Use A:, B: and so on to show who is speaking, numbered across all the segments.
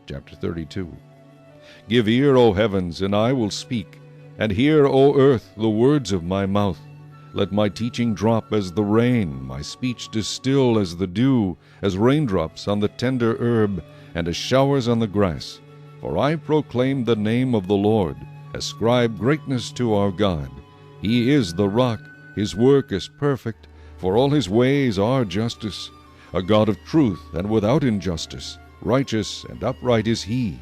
A: Chapter 32. Give ear, O heavens, and I will speak, and hear, O earth, the words of my mouth. Let my teaching drop as the rain, my speech distill as the dew, as raindrops on the tender herb, and as showers on the grass. For I proclaim the name of the Lord. Ascribe greatness to our God. He is the rock, his work is perfect, for all his ways are justice. A God of truth and without injustice, righteous and upright is he.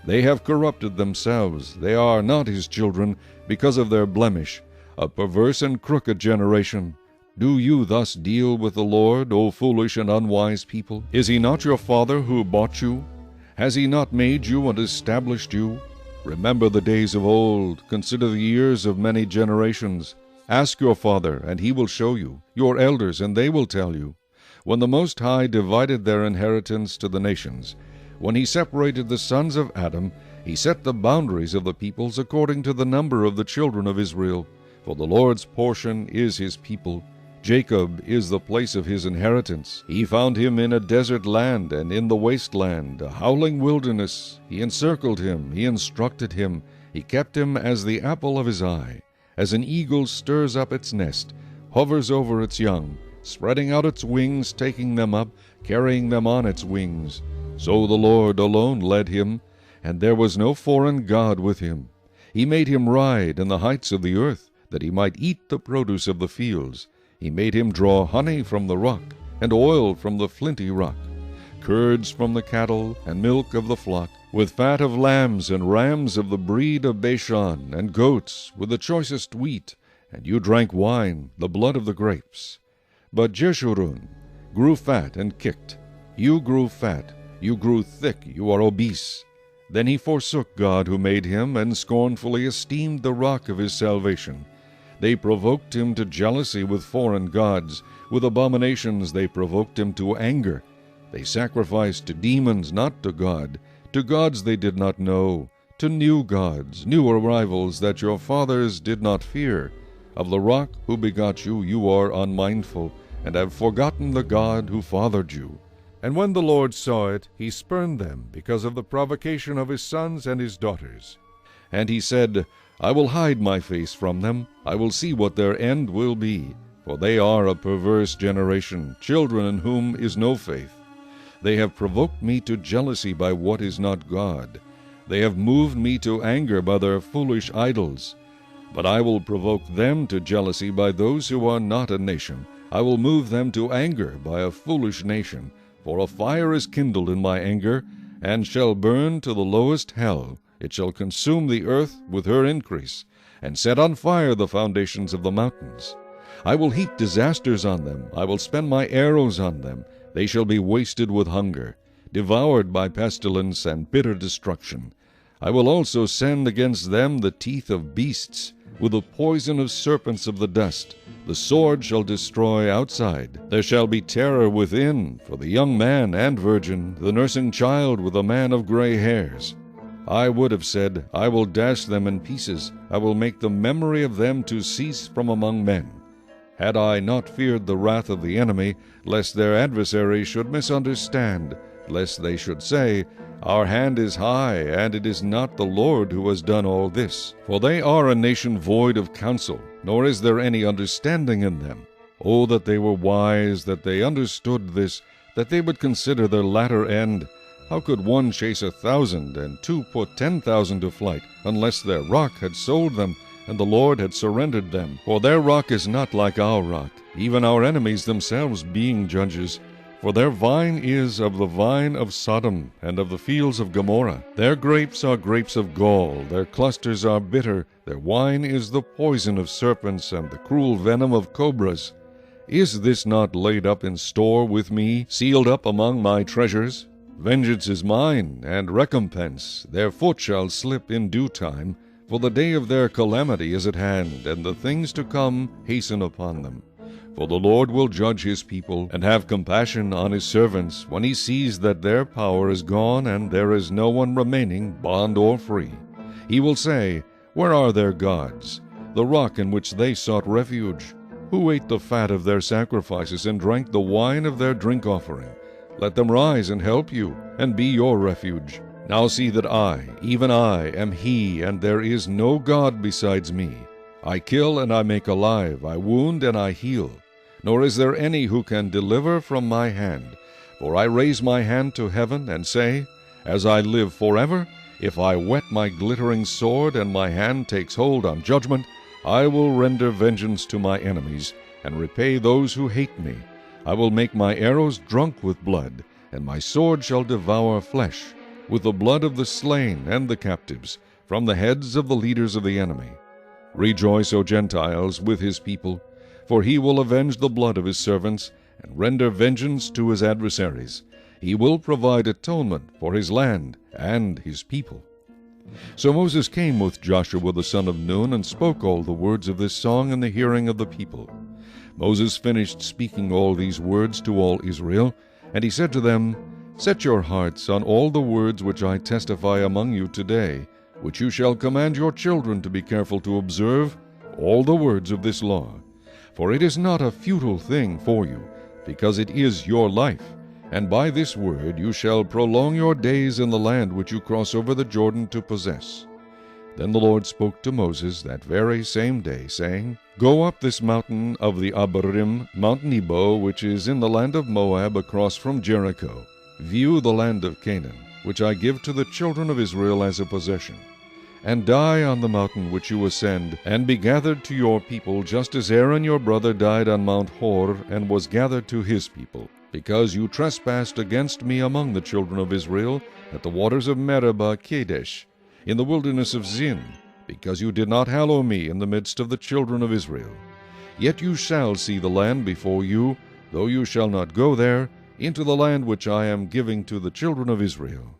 A: They have corrupted themselves, they are not his children, because of their blemish, a perverse and crooked generation. Do you thus deal with the Lord, O foolish and unwise people? Is he not your father who bought you? Has he not made you and established you? Remember the days of old, consider the years of many generations. Ask your father, and he will show you, your elders, and they will tell you. When the Most High divided their inheritance to the nations, when he separated the sons of Adam, he set the boundaries of the peoples according to the number of the children of Israel. For the Lord's portion is his people. Jacob is the place of his inheritance. He found him in a desert land and in the wasteland, a howling wilderness. He encircled him, he instructed him, he kept him as the apple of his eye. As an eagle stirs up its nest, hovers over its young, spreading out its wings, taking them up, carrying them on its wings. So the Lord alone led him, and there was no foreign god with him. He made him ride in the heights of the earth, that he might eat the produce of the fields. He made him draw honey from the rock, and oil from the flinty rock, curds from the cattle, and milk of the flock, with fat of lambs and rams of the breed of Bashan, and goats, with the choicest wheat. And you drank wine, the blood of the grapes. But Jeshurun grew fat and kicked. You grew fat, you grew thick, you are obese. Then he forsook God who made him, and scornfully esteemed the rock of his salvation. They provoked him to jealousy with foreign gods. With abominations they provoked him to anger. They sacrificed to demons, not to God, to gods they did not know, to new gods, new arrivals that your fathers did not fear. Of the rock who begot you, you are unmindful, and have forgotten the God who fathered you. And when the Lord saw it, he spurned them because of the provocation of his sons and his daughters. And he said, I will hide my face from them, I will see what their end will be. For they are a perverse generation, children in whom is no faith. They have provoked me to jealousy by what is not God. They have moved me to anger by their foolish idols. But I will provoke them to jealousy by those who are not a nation. I will move them to anger by a foolish nation. For a fire is kindled in my anger, and shall burn to the lowest hell. It shall consume the earth with her increase, and set on fire the foundations of the mountains. I will heap disasters on them, I will spend my arrows on them. They shall be wasted with hunger, devoured by pestilence and bitter destruction. I will also send against them the teeth of beasts, with the poison of serpents of the dust. The sword shall destroy outside. There shall be terror within, for the young man and virgin, the nursing child with a man of gray hairs. I would have said, I will dash them in pieces, I will make the memory of them to cease from among men. Had I not feared the wrath of the enemy, lest their adversaries should misunderstand, lest they should say, Our hand is high, and it is not the Lord who has done all this. For they are a nation void of counsel, nor is there any understanding in them. Oh, that they were wise, that they understood this, that they would consider their latter end. How could one chase 1,000, and two put 10,000 to flight, unless their rock had sold them, and the Lord had surrendered them? For their rock is not like our rock, even our enemies themselves being judges. For their vine is of the vine of Sodom, and of the fields of Gomorrah. Their grapes are grapes of gall, their clusters are bitter, their wine is the poison of serpents, and the cruel venom of cobras. Is this not laid up in store with me, sealed up among my treasures? Vengeance is mine, and recompense. Their foot shall slip in due time, for the day of their calamity is at hand, and the things to come hasten upon them. For the Lord will judge his people, and have compassion on his servants, when he sees that their power is gone, and there is no one remaining, bond or free. He will say, Where are their gods, the rock in which they sought refuge? Who ate the fat of their sacrifices, and drank the wine of their drink offering? Let them rise and help you, and be your refuge. Now see that I, even I, am He, and there is no God besides me. I kill and I make alive, I wound and I heal. Nor is there any who can deliver from my hand. For I raise my hand to heaven, and say, As I live forever, if I whet my glittering sword, and my hand takes hold on judgment, I will render vengeance to my enemies, and repay those who hate me. I will make my arrows drunk with blood, and my sword shall devour flesh, with the blood of the slain and the captives, from the heads of the leaders of the enemy. Rejoice, O Gentiles, with his people, for he will avenge the blood of his servants, and render vengeance to his adversaries. He will provide atonement for his land and his people. So Moses came with Joshua the son of Nun, and spoke all the words of this song in the hearing of the people. Moses finished speaking all these words to all Israel, and he said to them, Set your hearts on all the words which I testify among you today, which you shall command your children to be careful to observe, all the words of this law. For it is not a futile thing for you, because it is your life. And by this word you shall prolong your days in the land which you cross over the Jordan to possess. Then the Lord spoke to Moses that very same day, saying, Go up this mountain of the Abarim, Mount Nebo, which is in the land of Moab, across from Jericho. View the land of Canaan, which I give to the children of Israel as a possession. And die on the mountain which you ascend, and be gathered to your people, just as Aaron your brother died on Mount Hor, and was gathered to his people, because you trespassed against me among the children of Israel, at the waters of Meribah Kadesh, in the wilderness of Zin, because you did not hallow me in the midst of the children of Israel. Yet you shall see the land before you, though you shall not go there, into the land which I am giving to the children of Israel.